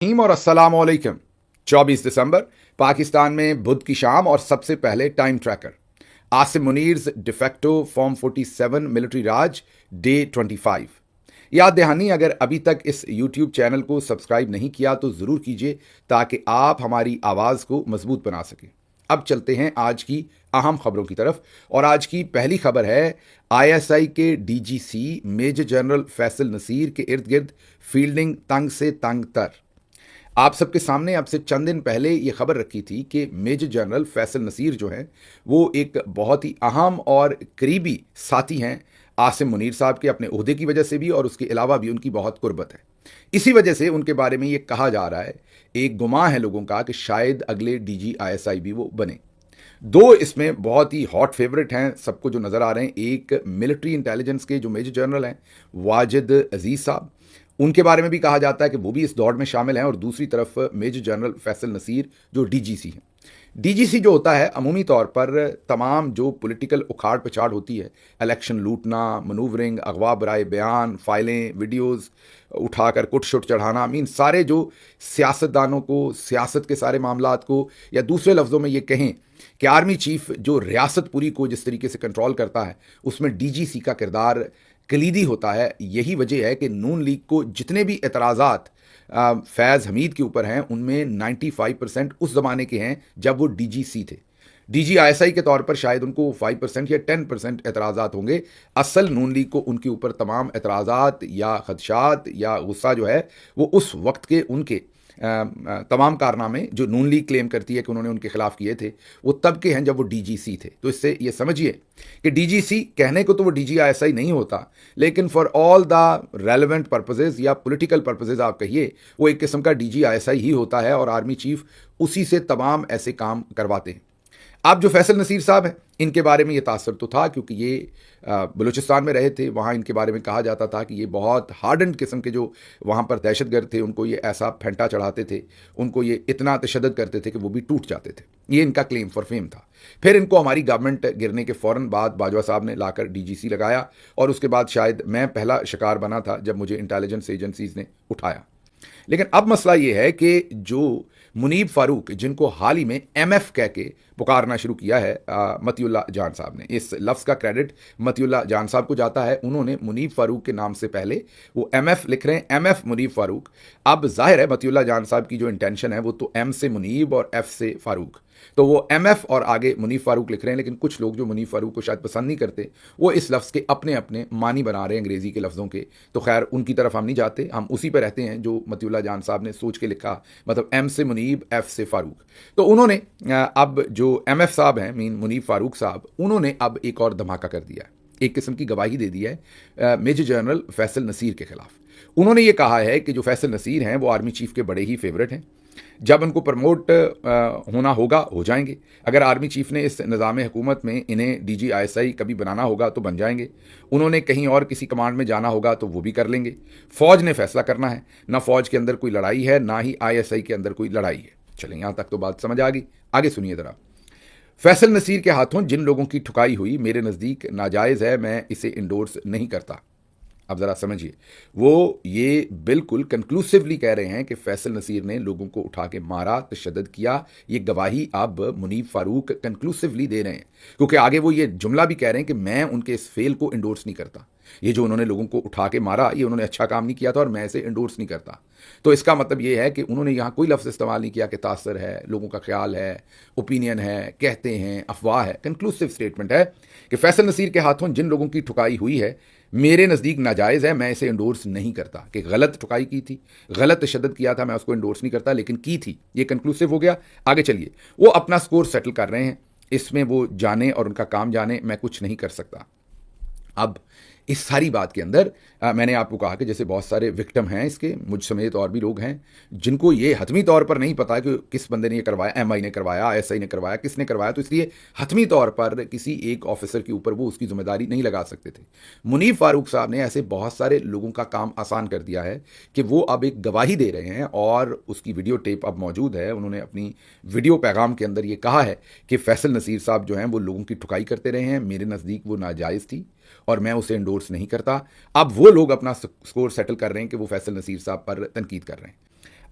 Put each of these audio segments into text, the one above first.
Haem और अस्सलाम वालेकुम। 24 दिसंबर पाकिस्तान में बुध की शाम और सबसे पहले time tracker Asim Munir's de facto form 47 military raj day 25। याद दहानी, अगर अभी तक इस यूट्यूब चैनल को सब्सक्राइब नहीं किया तो ज़रूर कीजिए ताकि आप हमारी आवाज़ को मजबूत बना सकें। अब चलते हैं आज की अहम खबरों की तरफ और आज की पहली खबर है आईएसआई के DGC major general Faisal Naseer के इर्द गिर्द फील्डिंग तंग से तंग तर। आप सबके सामने अब से चंद दिन पहले ये खबर रखी थी कि मेजर जनरल फैसल नसीर जो हैं वो एक बहुत ही अहम और करीबी साथी हैं आसिम मुनीर साहब के, अपने ओहदे की वजह से भी और उसके अलावा भी उनकी बहुत कुर्बत है। इसी वजह से उनके बारे में ये कहा जा रहा है, एक गुमां है लोगों का कि शायद अगले डीजी आईएसआई भी वो बने। दो इसमें बहुत ही हॉट फेवरेट हैं सबको जो नज़र आ रहे हैं। एक मिलिट्री इंटेलिजेंस के जो मेजर जनरल हैं वाजिद अजीज़ साहब, उनके बारे में भी कहा जाता है कि वो भी इस दौड़ में शामिल हैं। और दूसरी तरफ मेजर जनरल फैसल नसीर जो डीजीसी हैं। डीजीसी जो होता है अमूमी तौर पर तमाम जो पॉलिटिकल उखाड़ पछाड़ होती है, इलेक्शन लूटना, मनूवरिंग, अगवा बराए बयान, फाइलें, वीडियोज़ उठाकर कुट शुट चढ़ाना, मीन सारे जो सियासतदानों को, सियासत के सारे मामलात को, या दूसरे लफ्ज़ों में ये कहें कि आर्मी चीफ जो रियासत पूरी को जिस तरीके से कंट्रोल करता है उसमें डीजीसी का किरदार कलीदी होता है। यही वजह है कि नून लीग को जितने भी एतराज़ात फैज़ हमीद के ऊपर हैं उनमें 95% उस ज़माने के हैं जब वो डीजीसी थे। डीजी आईएसआई के तौर पर शायद उनको 5% या 10% एतराज़ात होंगे। असल नून लीग को उनके ऊपर तमाम एतराज़ात या खदशात या गुस्सा जो है वो उस वक्त के उनके तमाम कारनामे जो नून लीग क्लेम करती है कि उन्होंने उनके खिलाफ किए थे वो तब के हैं जब वो डीजीसी थे। तो इससे ये समझिए कि डीजीसी कहने को तो वो डीजी आईएसआई नहीं होता, लेकिन for all the relevant purposes या पॉलिटिकल पर्पसेस आप कहिए वो एक किस्म का डीजी आईएसआई ही होता है और आर्मी चीफ उसी से तमाम ऐसे काम करवाते हैं। अब जो फैसल नसीर साहब हैं इनके बारे में ये तासर तो था क्योंकि ये बलूचिस्तान में रहे थे, वहाँ इनके बारे में कहा जाता था कि ये बहुत हार्डन किस्म के जो वहाँ पर दहशतगर्द थे उनको ये ऐसा फेंटा चढ़ाते थे, उनको ये इतना तशद्दुद करते थे कि वो भी टूट जाते थे। ये इनका क्लेम फॉर फेम था। फिर इनको हमारी गवर्नमेंट गिरने के फ़ौरन बाद बाजवा साहब ने लाकर डीजीसी लगाया और उसके बाद शायद मैं पहला शिकार बना था जब मुझे इंटेलिजेंस एजेंसीज़ ने उठाया। लेकिन अब मसला ये है कि जो मुनीब फारूक, जिनको हाल ही में एमएफ कह के पुकारना शुरू किया है मतीउल्लाह जान साहब ने, इस लफ्ज़ का क्रेडिट मतीउल्लाह जान साहब को जाता है। उन्होंने मुनीब फारूक के नाम से पहले वो एमएफ लिख रहे हैं, एमएफ मुनीब फारूक। अब जाहिर है मतीउल्लाह जान साहब की जो इंटेंशन है वो तो एम से मुनीब और एफ से फारूक, तो वो एमएफ और आगे मुनीब फारूक लिख रहे हैं। लेकिन कुछ लोग जो मुनीब फारूक को शायद पसंद नहीं करते वो इस लफ्ज़ के अपने अपने मानी बना रहे हैं अंग्रेज़ी के लफ्ज़ों के। तो खैर उनकी तरफ हम नहीं जाते, हम उसी पर रहते हैं जो मतीउल्लाह जान साहब ने सोच के लिखा, मतलब एम से मुनीब, एफ से फारूक। तो उन्होंने अब जो एमएफ साहब हैं, मीन मुनीब फारूक साहब, उन्होंने अब एक और धमाका कर दिया है, एक किस्म की गवाही दे दी है मेजर जनरल फैसल नसीर के खिलाफ। उन्होंने ये कहा है कि जो फैसल नसीर हैं वो आर्मी चीफ के बड़े ही फेवरेट हैं, जब उनको प्रमोट होना होगा हो जाएंगे। अगर आर्मी चीफ ने इस निज़ाम हुकूमत में इन्हें डीजी आईएसआई कभी बनाना होगा तो बन जाएंगे, उन्होंने कहीं और किसी कमांड में जाना होगा तो वो भी कर लेंगे। फ़ौज ने फैसला करना है, ना फ़ौज के अंदर कोई लड़ाई है ना ही आईएसआई के अंदर कोई लड़ाई है। चलें, यहाँ तक तो बात समझ आ गई। आगे सुनिए ज़रा। फैसल नसीर के हाथों जिन लोगों की ठुकाई हुई मेरे नज़दीक नाजायज़ है, मैं इसे इंडोर्स नहीं करता। अब ज़रा समझिए, वो ये बिल्कुल कंक्लूसिवली कह रहे हैं कि फैसल नसीर ने लोगों को उठा के मारा, तशद्दुद किया। ये गवाही अब मुनीब फारूक कंक्लूसिवली दे रहे हैं, क्योंकि आगे वो ये जुमला भी कह रहे हैं कि मैं उनके इस फेल को इंडोर्स नहीं करता। ये जो उन्होंने लोगों को उठा के मारा ये उन्होंने अच्छा काम नहीं किया था और मैं इसे इंडोर्स नहीं करता। तो इसका मतलब ये है कि उन्होंने यहाँ कोई लफ्ज़ इस्तेमाल नहीं किया कि तासर है, लोगों का ख्याल है, ओपिनियन है, कहते हैं, अफवाह है। कंक्लूसिव स्टेटमेंट है कि फैसल नसीर के हाथों जिन लोगों की ठुकाई हुई है मेरे नज़दीक नाजायज़ है, मैं इसे इंडोर्स नहीं करता। कि गलत ठुकाई की थी, गलत तशद्दुद किया था, मैं उसको इंडोर्स नहीं करता, लेकिन की थी। ये कंक्लूसिव हो गया। आगे चलिए, वो अपना स्कोर सेटल कर रहे हैं, इसमें वो जाने और उनका काम जाने, मैं कुछ नहीं कर सकता। अब इस सारी बात के अंदर मैंने आपको कहा कि जैसे बहुत सारे विक्टिम हैं इसके, मुझ समेत और भी लोग हैं जिनको ये हतमी तौर पर नहीं पता कि किस बंदे ने ये करवाया, एमआई ने करवाया, आईएसआई ने करवाया, किसने करवाया। तो इसलिए हतमी तौर पर किसी एक ऑफिसर के ऊपर वो उसकी जिम्मेदारी नहीं लगा सकते थे। मुनीब फारूक साहब ने ऐसे बहुत सारे लोगों का काम आसान कर दिया है कि वो अब एक गवाही दे रहे हैं और उसकी वीडियो टेप अब मौजूद है। उन्होंने अपनी वीडियो पैगाम के अंदर ये कहा है कि फैसल नसीर साहब जो हैं वो लोगों की ठुकाई करते रहे हैं, मेरे नज़दीक वो नाजायज़ थी और मैं उसे इंडोर्स नहीं करता। अब वो लोग अपना स्कोर सेटल कर रहे हैं कि वो फैसल नसीर साहब पर तनकीद कर रहे हैं।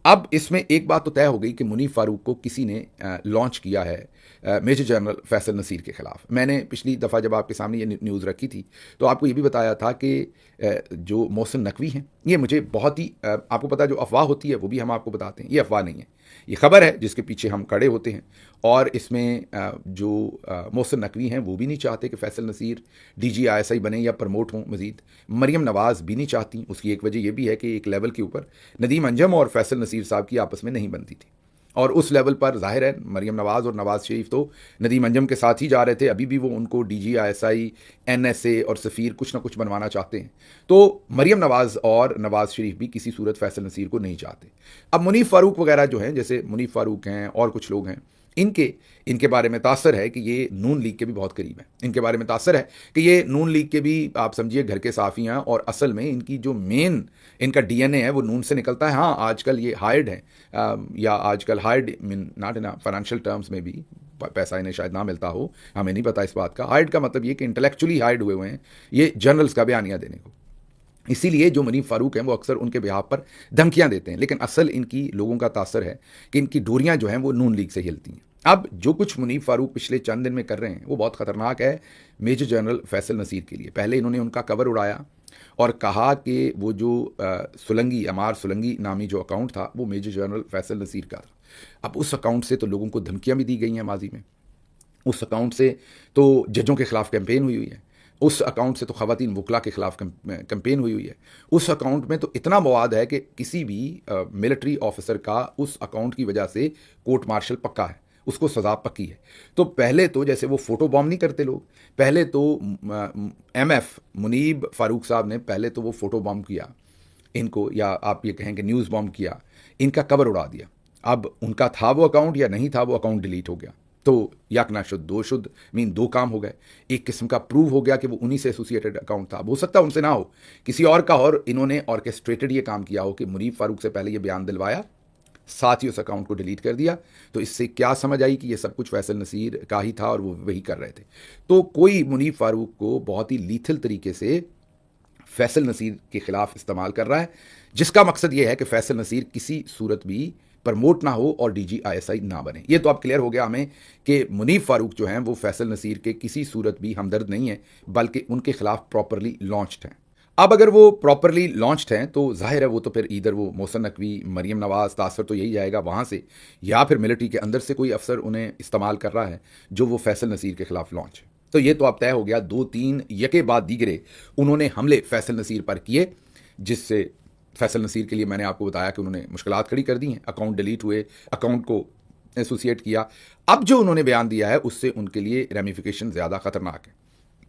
अब इसमें एक बात तो तय हो गई कि मुनीफ फारूक को किसी ने लॉन्च किया है मेजर जनरल फैसल नसीर के खिलाफ। मैंने पिछली दफ़ा जब आपके सामने ये न्यूज़ रखी थी तो आपको ये भी बताया था कि जो मोहसिन नकवी हैं, ये मुझे बहुत ही आपको पता है जो अफवाह होती है वो भी हम आपको बताते हैं, ये अफवाह नहीं है, ये खबर है जिसके पीछे हम खड़े होते हैं। और इसमें जो मोहसिन नकवी हैं वो भी नहीं चाहते कि फैसल नसीर DGISI बने या प्रमोट हों मजीद। मरीम नवाज़ भी नहीं चाहती। उसकी एक वजह यह भी है कि एक लेवल के ऊपर नदीम अंजम और फैसल नसीर साहब की आपस में नहीं बनती थी, और उस लेवल पर जाहिर है मरीम नवाज़ और नवाज़ शरीफ तो नदीम अंजम के साथ ही जा रहे थे। अभी भी वो उनको DGISI, NSA और सफ़ीर कुछ ना कुछ बनवाना चाहते हैं। तो मरीम नवाज़ और नवाज़ शरीफ भी किसी सूरत फैसल नसीर को नहीं चाहते। अब मुनीफ फ़ारूक वगैरह जो हैं, जैसे मुनीफ फ़ारूक हैं और कुछ लोग हैं, इनके बारे में तासर है कि ये नून लीग के भी बहुत करीब हैं। इनके बारे में तासर है कि ये नून लीग के भी आप समझिए घर के साफ़ी हैं, और असल में इनकी जो मेन इनका DNA है वो नून से निकलता है। हाँ, आजकल ये हायर्ड है, या आजकल hired mean not in financial terms में भी पैसा इन्हें शायद ना मिलता हो, हमें नहीं पता इस बात का। हायर्ड का मतलब ये कि इंटेलेक्चुअली हायर्ड हुए हैं ये जनरल्स का बयानिया देने को। इसीलिए जो मुनीफ फ़ारूक हैं वो अक्सर उनके बिहाफ पर धमकियां देते हैं, लेकिन असल इनकी लोगों का तासर है कि इनकी डोरियां जो हैं वो नून लीग से हिलती हैं। अब जो कुछ मुनीफ फ़ारूक पिछले चंद दिन में कर रहे हैं वो बहुत ख़तरनाक है मेजर जनरल फैसल नसीर के लिए। पहले इन्होंने उनका कवर उड़ाया और कहा कि वो जो सुलंगी अमार सुलंगी नामी जो अकाउंट था वो मेजर जनरल फैसल नसीर का था। अब उस अकाउंट से तो लोगों को धमकियां भी दी गई हैं माजी में। उस अकाउंट से तो जजों के खिलाफ कैंपेन हुई है। उस अकाउंट से तो ख़वातीन वकला के खिलाफ कैंपेन हुई है। उस अकाउंट में तो इतना मवाद है कि किसी भी मिलिट्री ऑफिसर का उस अकाउंट की वजह से कोर्ट मार्शल पक्का है, उसको सज़ा पक्की है। तो पहले तो जैसे वो फ़ोटो बॉम्ब नहीं करते लोग, पहले तो MF मुनीब फ़ारूक साहब ने पहले तो वो फ़ोटो बॉम्ब किया इनको, या आप ये कहें कि न्यूज़ बॉम्ब किया, इनका कवर उड़ा दिया। अब उनका था वो अकाउंट या नहीं था, वो अकाउंट डिलीट हो गया। तो यक ना शुद्ध दो शुद्ध मीन दो काम हो गए। एक किस्म का प्रूव हो गया कि वो उन्हीं से एसोसिएटेड अकाउंट था। हो सकता है उनसे ना हो, किसी और का, और इन्होंने ऑर्केस्ट्रेटेड ये काम किया हो कि मुनीब फ़ारूक से पहले ये बयान दिलवाया, साथ ही उस अकाउंट को डिलीट कर दिया। तो इससे क्या समझ आई कि ये सब कुछ फैसल नसीर का ही था और वो वही कर रहे थे। तो कोई मुनीब फ़ारूक को बहुत ही लीथल तरीके से फैसल नसीर के खिलाफ इस्तेमाल कर रहा है, जिसका मकसद ये है कि फैसल नसीर किसी सूरत भी प्रमोट ना हो और DGISI ना बने। ये तो अब क्लियर हो गया हमें कि मुनीब फ़ारूक जो हैं वो फैसल नसीर के किसी सूरत भी हमदर्द नहीं है, बल्कि उनके खिलाफ प्रॉपरली लॉन्च्ड हैं। अब अगर वो प्रॉपरली लॉन्च्ड हैं तो जाहिर है वो तो फिर इधर वो मोहसिन नकवी, मरीम नवाज़, तासर तो यही जाएगा वहाँ से, या फिर मिलिट्री के अंदर से कोई अफसर उन्हें इस्तेमाल कर रहा है जो वो फैसल नसीर के खिलाफ लॉन्च है। तो ये तो अब तय हो गया। 2-3 यके बाद दीगरे उन्होंने हमले फैसल नसीर पर किए, जिससे फैसल नसीर के लिए मैंने आपको बताया कि उन्होंने मुश्किलात खड़ी कर दी हैं। अकाउंट डिलीट हुए, अकाउंट को एसोसिएट किया। अब जो उन्होंने बयान दिया है उससे उनके लिए रेमिफिकेशन ज़्यादा ख़तरनाक है।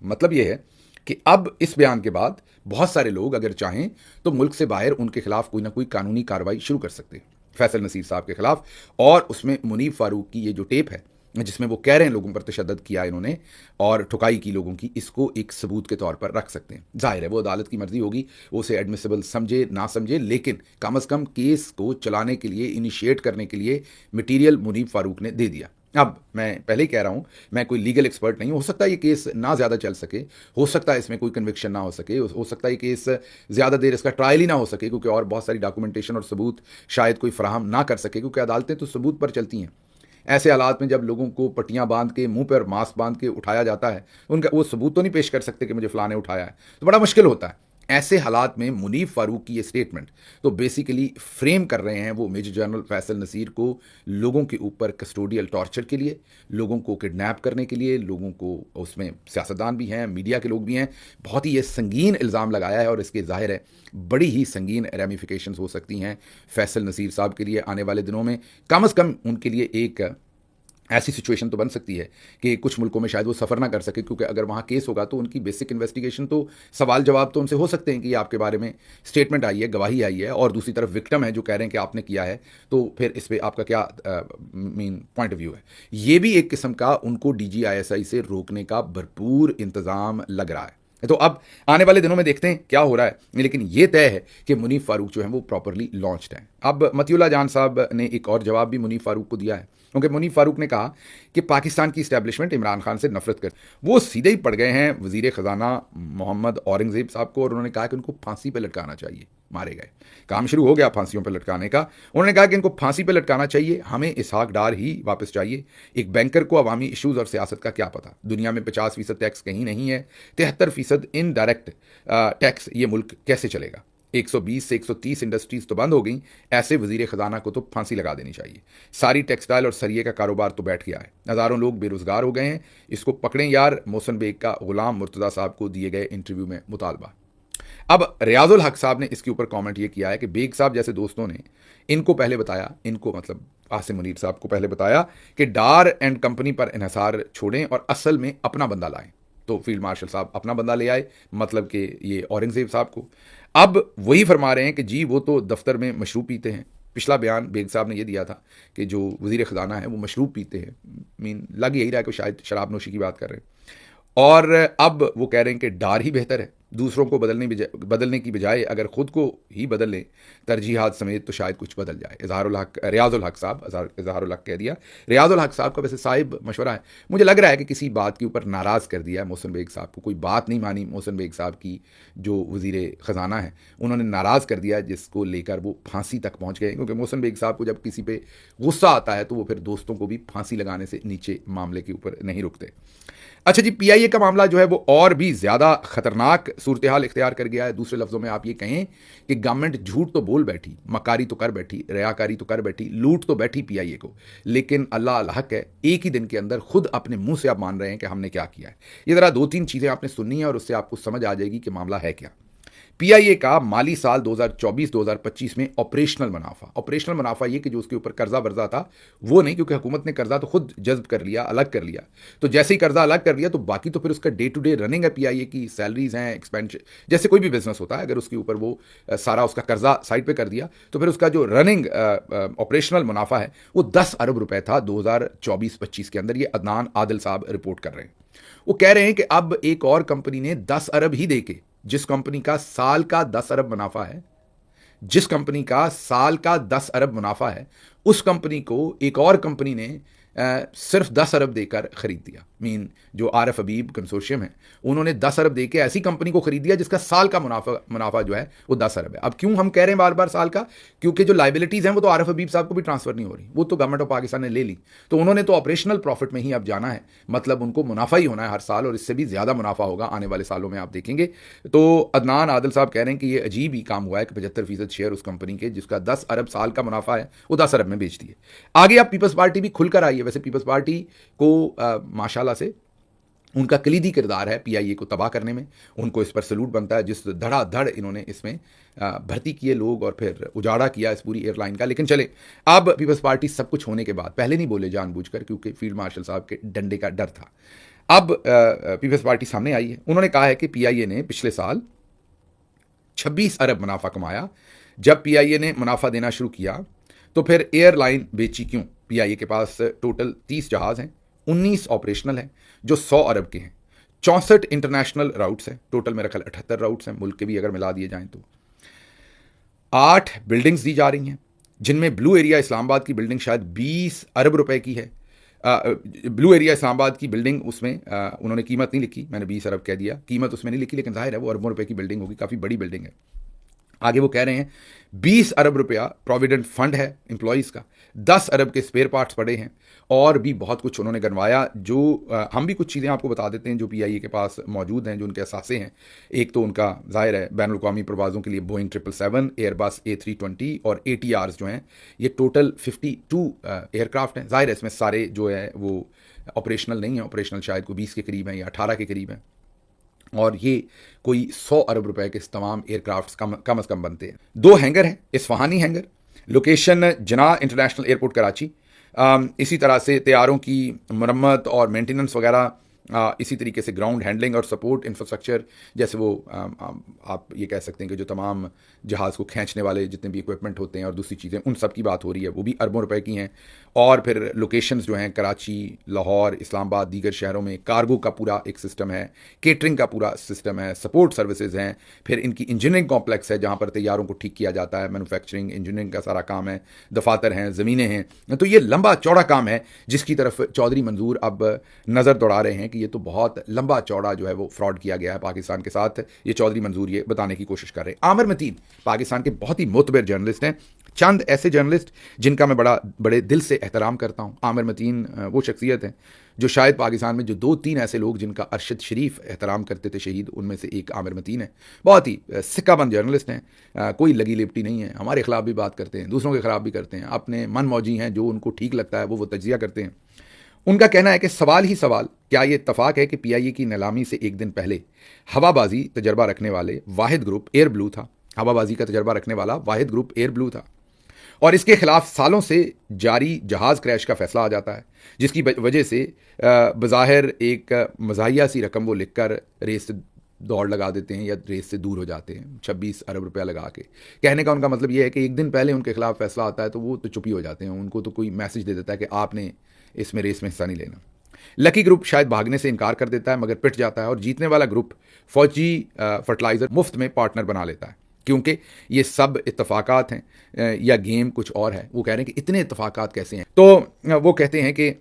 मतलब ये है कि अब इस बयान के बाद बहुत सारे लोग अगर चाहें तो मुल्क से बाहर उनके खिलाफ कोई ना कोई कानूनी कार्रवाई शुरू कर सकते हैं फैसल नसीर साहब के खिलाफ। और उसमें मुनीब फ़ारूक की ये जो टेप है जिसमें वो कह रहे हैं लोगों पर तशद्दुद किया इन्होंने और ठुकाई की लोगों की, इसको एक सबूत के तौर पर रख सकते हैं। जाहिर है वो अदालत की मर्जी होगी, वो उसे एडमिसिबल समझे ना समझे, लेकिन कम अज़ कम केस को चलाने के लिए, इनिशिएट करने के लिए मटीरियल मुनीब फ़ारूक ने दे दिया। अब मैं पहले ही कह रहा हूँ, मैं कोई लीगल एक्सपर्ट नहीं हूँ। हो सकता है ये केस ना ज़्यादा चल सके, हो सकता है इसमें कोई कन्विक्शन ना हो सके, हो सकता है ये केस ज़्यादा देर इसका ट्रायल ही ना हो सके, क्योंकि और बहुत सारी डॉक्यूमेंटेशन और सबूत शायद कोई फराहम ना कर सके, क्योंकि अदालतें तो सबूत पर चलती हैं। ऐसे हालात में जब लोगों को पट्टियां बांध के, मुंह पर मास्क बांध के उठाया जाता है, उनका वो सबूत तो नहीं पेश कर सकते कि मुझे फलाने उठाया है, तो बड़ा मुश्किल होता है। ऐसे हालात में मुनीब फ़ारूक की ये स्टेटमेंट तो बेसिकली फ्रेम कर रहे हैं वो मेजर जनरल फैसल नसीर को लोगों के ऊपर कस्टोडियल टॉर्चर के लिए, लोगों को किडनैप करने के लिए, लोगों को, उसमें सियासतदान भी हैं, मीडिया के लोग भी हैं। बहुत ही ये संगीन इल्ज़ाम लगाया है और इसके ज़ाहिर है बड़ी ही संगीन रेमिफिकेशंस हो सकती हैं फैसल नसीर साहब के लिए आने वाले दिनों में। कम अज़ कम उनके लिए एक ऐसी सिचुएशन तो बन सकती है कि कुछ मुल्कों में शायद वो सफ़र ना कर सके, क्योंकि अगर वहाँ केस होगा तो उनकी बेसिक इन्वेस्टिगेशन, तो सवाल जवाब तो उनसे हो सकते हैं कि आपके बारे में स्टेटमेंट आई है, गवाही आई है, और दूसरी तरफ विक्टिम है जो कह रहे हैं कि आपने किया है, तो फिर इस पर आपका क्या मीन पॉइंट ऑफ व्यू है। ये भी एक किस्म का उनको DGISI से रोकने का भरपूर इंतज़ाम लग रहा है। तो अब आने वाले दिनों में देखते हैं क्या हो रहा है, लेकिन ये तय है कि मुनीब फ़ारूक जो है वो प्रॉपरली लॉन्च्ड है। अब मतियुल्लाह जान साहब ने एक और जवाब भी मुनीब फ़ारूक को दिया है, क्योंकि मुनीब फ़ारूक ने कहा कि पाकिस्तान की इस्टेब्लिशमेंट इमरान खान से नफरत कर, वो सीधे ही पड़ गए हैं वज़ीर ख़जाना मोहम्मद औरंगज़ेब साहब को, और उन्होंने कहा कि उनको फांसी पर लटकाना चाहिए। मारे गए। काम शुरू हो गया फांसियों पर लटकाने का। उन्होंने कहा कि इनको फांसी पर लटकाना चाहिए, हमें इसहाक डार ही वापस चाहिए। एक बैंकर को अवामी इश्यूज और सियासत का क्या पता। दुनिया में 50% टैक्स कहीं नहीं है, 73% इनडायरेक्ट टैक्स, ये मुल्क कैसे चलेगा। 120 से 130 इंडस्ट्रीज तो बंद हो गई, ऐसे वजीर खजाना को तो फांसी लगा देनी चाहिए। सारी टेक्सटाइल और सरिये का कारोबार तो बैठ गया है, हज़ारों लोग बेरोजगार हो गए हैं। इसको पकड़ें यार। मोहसिन बेग का गुलाम मुर्तज़ा साहब को दिए गए इंटरव्यू में मुतालबा। अब रियाजुल हक साहब ने इसके ऊपर कमेंट ये किया है कि बेग साहब जैसे दोस्तों ने इनको पहले बताया, इनको मतलब आसिम मुनीर साहब को पहले बताया कि डार एंड कंपनी पर इन्हिसार छोड़ें और असल में अपना बंदा लाएं। तो फील्ड मार्शल साहब अपना बंदा ले आए, मतलब कि ये औरंगजेब साहब को। अब वही फरमा रहे हैं कि जी वो तो दफ्तर में मशरूब पीते हैं। पिछला बयान बेग साहब ने ये दिया था कि जो वजीर खजाना है वो मशरूब पीते हैं, मीन लग यही रहा है कि शायद शराब नोशी की बात कर रहे हैं। और अब वो कह रहे हैं कि डार ही बेहतर है, दूसरों को बदलने की बजाय अगर खुद को ही बदल लें तरजीहात समेत तो शायद कुछ बदल जाए। रियाजुल हक साहब, इजहारुल हक कह दिया। रियाजुल हक साहब का वैसे साहिब मशवरा है। मुझे लग रहा है कि किसी बात के ऊपर नाराज़ कर दिया है मोहसिन बेग साहब को, कोई बात नहीं मानी मोहसिन बेग साहब की जो वजीर ख़जाना है, उन्होंने नाराज़ कर दिया, जिसको लेकर वो फांसी तक पहुँच गए। क्योंकि मोहसिन बेग साहब को जब किसी पे गुस्सा आता है तो वो फिर दोस्तों को भी फांसी लगाने से नीचे मामले के ऊपर नहीं रुकते। अच्छा जी, पीआईए का मामला जो है वो और भी ज़्यादा खतरनाक सूरत हाल इख्तियार कर गया है। दूसरे लफ्ज़ों में आप ये कहें कि गवर्नमेंट झूठ तो बोल बैठी, मकारी तो कर बैठी, रयाकारी तो कर बैठी, लूट तो बैठी पीआईए को, लेकिन अल्लाह अलहक है, एक ही दिन के अंदर खुद अपने मुंह से आप मान रहे हैं कि हमने क्या किया है। ये ज़रा 2-3 चीज़ें आपने सुननी है और उससे आपको समझ आ जाएगी कि मामला है क्या। पीआईए का माली साल 2024-2025 में ऑपरेशनल मुनाफा ये कि जो उसके ऊपर कर्जा वर्जा था वो नहीं, क्योंकि हुकूमत ने कर्जा तो खुद जज्ब कर लिया, अलग कर लिया। तो जैसे ही कर्जा अलग कर लिया तो बाकी तो फिर उसका डे टू डे रनिंग है, पीआईए की सैलरीज हैं, एक्सपेंशन, जैसे कोई भी बिजनेस होता है, अगर उसके ऊपर वो सारा उसका कर्जा साइड पे कर दिया तो फिर उसका जो रनिंग ऑपरेशनल मुनाफा है वो 10 अरब रुपए था 2024-25 के अंदर। ये अदनान आदिल साहब रिपोर्ट कर रहे हैं। वो कह रहे हैं कि अब एक और कंपनी ने 10 अरब ही देके, जिस कंपनी का साल का 10 अरब मुनाफा है, जिस कंपनी का साल का 10 अरब मुनाफा है, उस कंपनी को एक और कंपनी ने सिर्फ 10 अरब देकर खरीद दिया। मीन जो आरएफ हबीब कंसोर्शियम है, उन्होंने 10 अरब देकर ऐसी कंपनी को खरीद दिया जिसका साल का मुनाफा जो है वो 10 अरब है। अब क्यों हम कह रहे हैं बार बार साल का? क्योंकि जो लाइबिलिटीज़ हैं वो तो आरएफ हबीब साहब को भी ट्रांसफर नहीं हो रही, वो तो गवर्नमेंट ऑफ पाकिस्तान ने ले ली, तो उन्होंने तो ऑपरेशनल प्रॉफिट में ही अब जाना है, मतलब उनको मुनाफा ही होना है हर साल, और इससे भी ज़्यादा मुनाफा होगा आने वाले सालों में, आप देखेंगे। तो अदनान आदिल साहब कह रहे हैं कि ये अजीब ही काम हुआ है कि 75% शेयर उस कंपनी के जिसका 10 अरब साल का मुनाफा है वो 10 अरब में बेच दिए। आगे आप पीपल्स पार्टी भी खुलकर आई है। वैसे पीपल्स पार्टी को माशाल्लाह से उनका कलीदी किरदार है पीआईए को तबाह करने में, उनको इस पर सलूट बनता है, जिस धड़ाधड़ इन्होंने इसमें भर्ती किए लोग और फिर उजाड़ा किया इस पूरी एयरलाइन का। लेकिन चले, अब पीपल्स पार्टी सब कुछ होने के बाद पहले नहीं बोले जानबूझकर, क्योंकि फील्ड मार्शल साहब के डंडे का डर था। अब पीपल्स पार्टी सामने आई है। उन्होंने कहा है कि पीआईए ने पिछले साल 26 अरब मुनाफा कमाया। जब पीआईए ने मुनाफा देना शुरू किया तो फिर एयरलाइन बेची क्यों? पीआईए के पास टोटल 30 जहाज़ हैं, 19 ऑपरेशनल हैं जो 100 अरब के हैं, 64 इंटरनेशनल राउट्स हैं, टोटल मेरा ख्याल 78 राउट्स हैं, मुल्क के भी अगर मिला दिए जाएं तो 8 बिल्डिंग्स दी जा रही हैं, जिनमें ब्लू एरिया इस्लामाबाद की बिल्डिंग शायद 20 अरब रुपए की है। ब्लू एरिया इस्लामाबाद की बिल्डिंग, उसमें उन्होंने कीमत नहीं लिखी, मैंने 20 अरब कह दिया, कीमत उसमें नहीं लिखी, लेकिन जाहिर है वो अरबों रुपए की बिल्डिंग होगी, काफ़ी बड़ी बिल्डिंग है। आगे वो कह रहे हैं 20 अरब रुपया प्रोविडेंट फंड है एम्प्लॉयज़ का, 10 अरब के स्पेयर पार्ट्स पड़े हैं, और भी बहुत कुछ उन्होंने गनवाया। जो हम भी कुछ चीज़ें आपको बता देते हैं जो पीआईए के पास मौजूद हैं, जो उनके असासे हैं। एक तो उनका जाहिर है बैनुल अक़वामी परवाज़ों के लिए बोइंग 777, एयरबस A320 और ATRs जो हैं, ये टोटल 52 एयरक्राफ्ट हैं। जाहिर है इसमें सारे जो है वो ऑपरेशनल नहीं है, ऑपरेशनल शायद कोई 20 के करीब हैं या 18 के करीब हैं, और ये कोई 100 अरब रुपए के तमाम एयरक्राफ्ट कम अज़ कम बनते हैं। 2 हैंगर हैं, इस्फहानी हैंगर, लोकेशन जना इंटरनेशनल एयरपोर्ट कराची। इसी तरह से तैयारों की मरम्मत और मेंटेनेंस वगैरह, इसी तरीके से ग्राउंड हैंडलिंग और सपोर्ट इंफ्रास्ट्रक्चर, जैसे वो आप ये कह सकते हैं कि जो तमाम जहाज़ को खींचने वाले जितने भी इक्विपमेंट होते हैं और दूसरी चीज़ें, उन सब की बात हो रही है, वो भी अरबों रुपए की हैं। और फिर लोकेशंस जो हैं कराची, लाहौर, इस्लामाबाद, दीगर शहरों में कार्गो का पूरा एक सिस्टम है, केटरिंग का पूरा सिस्टम है, सपोर्ट सर्विसेज हैं, फिर इनकी इंजीनियरिंग कॉम्प्लेक्स है जहाँ पर तैयारों को ठीक किया जाता है, मैनुफैक्चरिंग इंजीनियरिंग का सारा काम है, दफातर हैं, ज़मीनें हैं। तो ये लंबा चौड़ा काम है जिसकी तरफ चौधरी मंजूर अब नज़र दौड़ा रहे हैं कि कि ये तो बहुत लंबा चौड़ा जो है वो फ्रॉड किया गया है पाकिस्तान के साथ, ये चौधरी मंजूर ये बताने की कोशिश कर रहे हैं। आमिर मतीन पाकिस्तान के बहुत ही मोतबर जर्नलिस्ट हैं, चंद ऐसे जर्नलिस्ट जिनका मैं बड़े दिल से एहतराम करता हूँ। आमिर मतीन वो शख्सियत हैं जो शायद पाकिस्तान में जो 2-3 ऐसे लोग जिनका अरशद शरीफ एहतराम करते थे शहीद, उनमें से एक आमिर मतीन है। बहुत ही सिक्काबंद जर्नलिस्ट हैं, कोई लगी लिपटी नहीं है, हमारे खिलाफ भी बात करते हैं, दूसरों के खिलाफ भी करते हैं, अपने मन मौजी हैं, जो उनको ठीक लगता है वो तजिया करते हैं। उनका कहना है कि सवाल ही सवाल, क्या ये इत्तफाक है कि पीआईए की नीलामी से एक दिन पहले हवाबाजी तजर्बा रखने वाले वाहिद ग्रुप एयर ब्लू था, हवाबाजी का तजर्बा रखने वाला वाहिद ग्रुप एयर ब्लू था, और इसके खिलाफ सालों से जारी जहाज़ क्रैश का फैसला आ जाता है, जिसकी वजह से बज़ाहिर एक मज़ाहिया सी रकम वो लिखकर रेस से दौड़ लगा देते हैं या रेस से दूर हो जाते हैं 26 अरब रुपया लगा के। कहने का उनका मतलब ये है कि एक दिन पहले उनके खिलाफ फैसला आता है तो वो तो चुप ही हो जाते हैं, उनको तो कोई मैसेज दे देता है कि आपने इसमें रेस में हिस्सा नहीं लेना। लकी ग्रुप शायद भागने से इनकार कर देता है मगर पिट जाता है, और जीतने वाला ग्रुप फौजी फर्टिलाइज़र मुफ्त में पार्टनर बना लेता है, क्योंकि ये सब इत्तफाकात हैं या गेम कुछ और है। वो कह रहे हैं कि इतने इत्तफाकात कैसे हैं, तो वो कहते हैं कि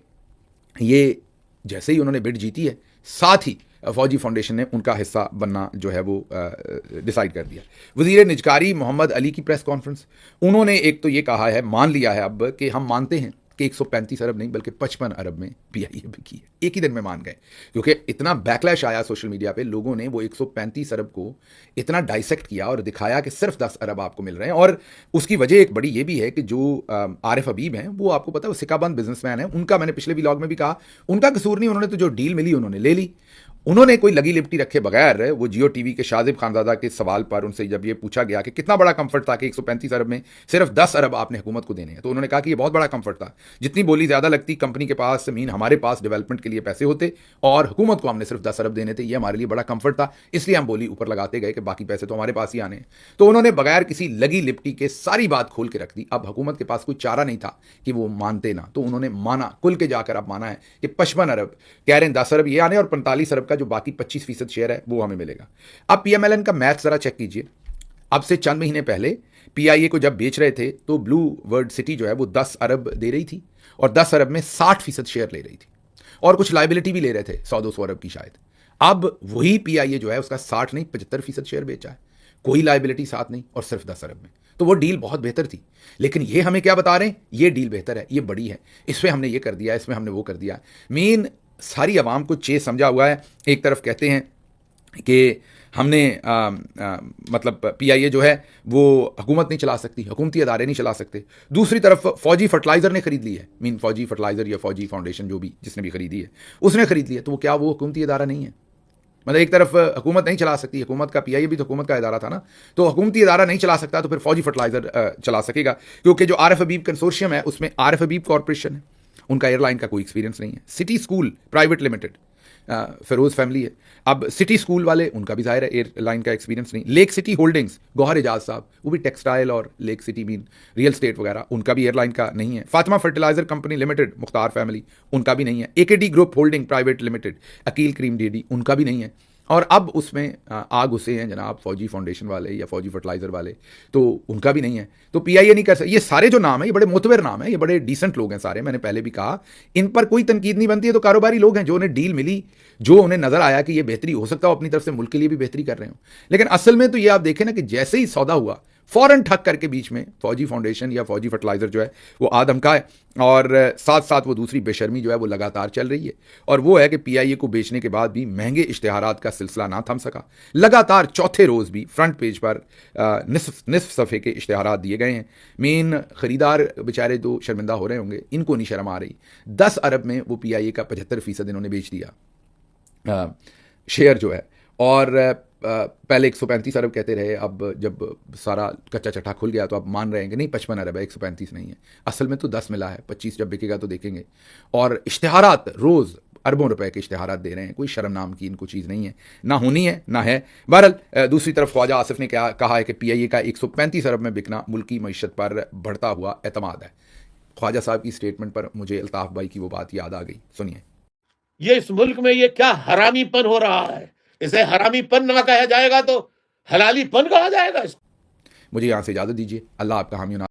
ये जैसे ही उन्होंने बिड जीती है, साथ ही फौजी फाउंडेशन ने उनका हिस्सा बनना जो है वो डिसाइड कर दिया। वज़ीर निजकारी मोहम्मद अली की प्रेस कॉन्फ्रेंस, उन्होंने एक तो ये कहा है, मान लिया है अब कि हम मानते हैं कि 135 अरब नहीं बल्कि 55 अरब में पीआईए बिकी है। एक ही दिन में मान गए, क्योंकि इतना बैकलैश आया सोशल मीडिया पे, लोगों ने वो 135 अरब को इतना डाइसेक्ट किया और दिखाया कि सिर्फ 10 अरब आपको मिल रहे हैं। और उसकी वजह एक बड़ी ये भी है कि जो आरिफ हबीब हैं, वो आपको पता है वो सिक्काबंद बिजनेसमैन है, उनका मैंने पिछले व्लॉग में भी कहा, उनका कसूर नहीं, उन्होंने तो जो डील मिली उन्होंने ले ली। उन्होंने कोई लगी लिपटी रखे बगैर, वो जियो टीवी के शाजिब खानजादा के सवाल पर उनसे जब ये पूछा गया कि कितना बड़ा कंफर्ट था कि 135 अरब में सिर्फ 10 अरब आपने हुकूमत को देने हैं, तो उन्होंने कहा कि ये बहुत बड़ा कंफर्ट था, जितनी बोली ज़्यादा लगती कंपनी के पास, मीन हमारे पास डेवलपमेंट के लिए पैसे होते और हुकूमत को हमने सिर्फ 10 अरब देने थे, ये हमारे लिए बड़ा कंफर्ट था, इसलिए हम बोली ऊपर लगाते गए कि बाकी पैसे तो हमारे पास ही आने हैं। तो उन्होंने बगैर किसी लगी लिपटी के सारी बात खोल के रख दी। अब हुकूमत के पास कोई चारा नहीं था कि वो मानते ना, तो उन्होंने माना, खुल के जाकर अब माना है कि 55 अरब कह रहे हैं, 10 अरब ये आने और 45 अरब का जो बाकी 25% शेयर है वो हमें मिलेगा। अब पीएमएलएन का मैथ जरा चेक कीजिए। अब से चंद महीने पहले पीआईए को जब बेच रहे थे तो ब्लू वर्ल्ड सिटी जो है वो 10 अरब दे रही थी और 10 अरब में 60% शेयर ले रही थी और कुछ लाइबिलिटी भी ले रहे थे 100-200 अरब की शायद। अब वही पीआईए जो है उसका 60 नहीं 75% शेयर बेचा है, कोई लाइबिलिटी साथ नहीं और सिर्फ 10 अरब में। तो वो डील बहुत बेहतर थी, लेकिन ये हमें क्या बता रहे हैं, ये डील बेहतर है, ये बड़ी है, इसमें हमने ये कर दिया, इसमें हमने वो कर दिया। मीन सारी आवाम को चेस समझा हुआ है। एक तरफ कहते हैं कि हमने मतलब पीआईए जो है वो हुकूमत नहीं चला सकती, हुकूमती अदारे नहीं चला सकते। दूसरी तरफ फौजी फर्टिलाइज़र ने खरीद ली है, मीन फौजी फर्टिलाइज़र या फौजी फाउंडेशन जो भी जिसने भी खरीदी है उसने खरीद लिया, तो वो क्या वो हुकूमती अदारा नहीं है? मतलब एक तरफ हुकूमत नहीं चला सकती, हुकूमत का पीआईए भी तो हुकूमत का इदारा था ना, तो हुकूमती इदारा नहीं चला सकता तो फिर फौजी फर्टिलाइज़र चला सकेगा, क्योंकि जो आरिफ हबीब कंसोर्शियम है उसमें आरिफ हबीब कॉरपोरेशन है, उनका एयरलाइन का कोई एक्सपीरियंस नहीं है। City School Private Limited Firoz family है। अब सिटी स्कूल वाले, उनका भी जाहिर है एयरलाइन का एक्सपीरियंस नहीं। Lake City Holdings Gohar Ejaz साहब, वो भी टेक्सटाइल और Lake City mean real estate वगैरह, उनका भी एयरलाइन का नहीं है। Fatima Fertilizer Company Limited Mukhtar family, उनका भी नहीं है। AKD Group Holding Private Limited Aqeel Karim Dhedhi, उनका भी नहीं है। और अब उसमें आ घुसे हैं जनाब फौजी फाउंडेशन वाले या फौजी फर्टिलाइज़र वाले, तो उनका भी नहीं है। तो पीआईए नहीं कर सकते। ये सारे जो नाम है ये बड़े मोतबर नाम है, ये बड़े डिसेंट लोग हैं सारे, मैंने पहले भी कहा, इन पर कोई तनकीद नहीं बनती है। तो कारोबारी लोग हैं, जो उन्हें डील मिली, जो उन्हें नजर आया कि ये बेहतरी हो सकता हो, अपनी तरफ से मुल्क के लिए भी बेहतरी कर रहे हो। लेकिन असल में तो ये आप देखें ना कि जैसे ही सौदा हुआ फौरन ठग करके बीच में फौजी फाउंडेशन या फौजी फर्टिलाइज़र जो है वो आदमका है, और साथ साथ वो दूसरी बेशर्मी जो है वो लगातार चल रही है, और वो है कि पीआईए को बेचने के बाद भी महंगे इश्तिहारात का सिलसिला ना थम सका। लगातार चौथे रोज़ भी फ्रंट पेज पर निसफ सफ़े के इश्तिहारात दिए गए हैं। मेन ख़रीदार बेचारे तो शर्मिंदा हो रहे होंगे, इनको नहीं शर्म आ रही। 10 अरब में वो पीआईए का 75% इन्होंने बेच दिया शेयर जो है, और पहले 135 अरब कहते रहे, अब जब सारा कच्चा चट्टा खुल गया तो अब मान रहे हैं कि नहीं 55 अरब है, 135 नहीं है। असल में तो 10 मिला है, 25 जब बिकेगा तो देखेंगे। और इश्तिहारात रोज़ अरबों रुपए के इश्तिहारात दे रहे हैं, कोई शर्म नाम की इनको चीज़ नहीं है, ना होनी है ना है। बहरहाल दूसरी तरफ ख्वाजा आसिफ ने क्या कहा है कि पीआईए का 135 अरब में बिकना मुल्की मईशत पर बढ़ता हुआ एतमाद है। ख्वाजा साहब की स्टेटमेंट पर मुझे अल्ताफ़ भाई की वो बात याद आ गई, सुनिए। ये इस मुल्क में ये क्या हरामीपन हो रहा है, इसे हरामीपन ना कहा जाएगा तो हलालीपन कहा जाएगा। मुझे यहाँ से इजाज़त दीजिए। अल्लाह आपका हामी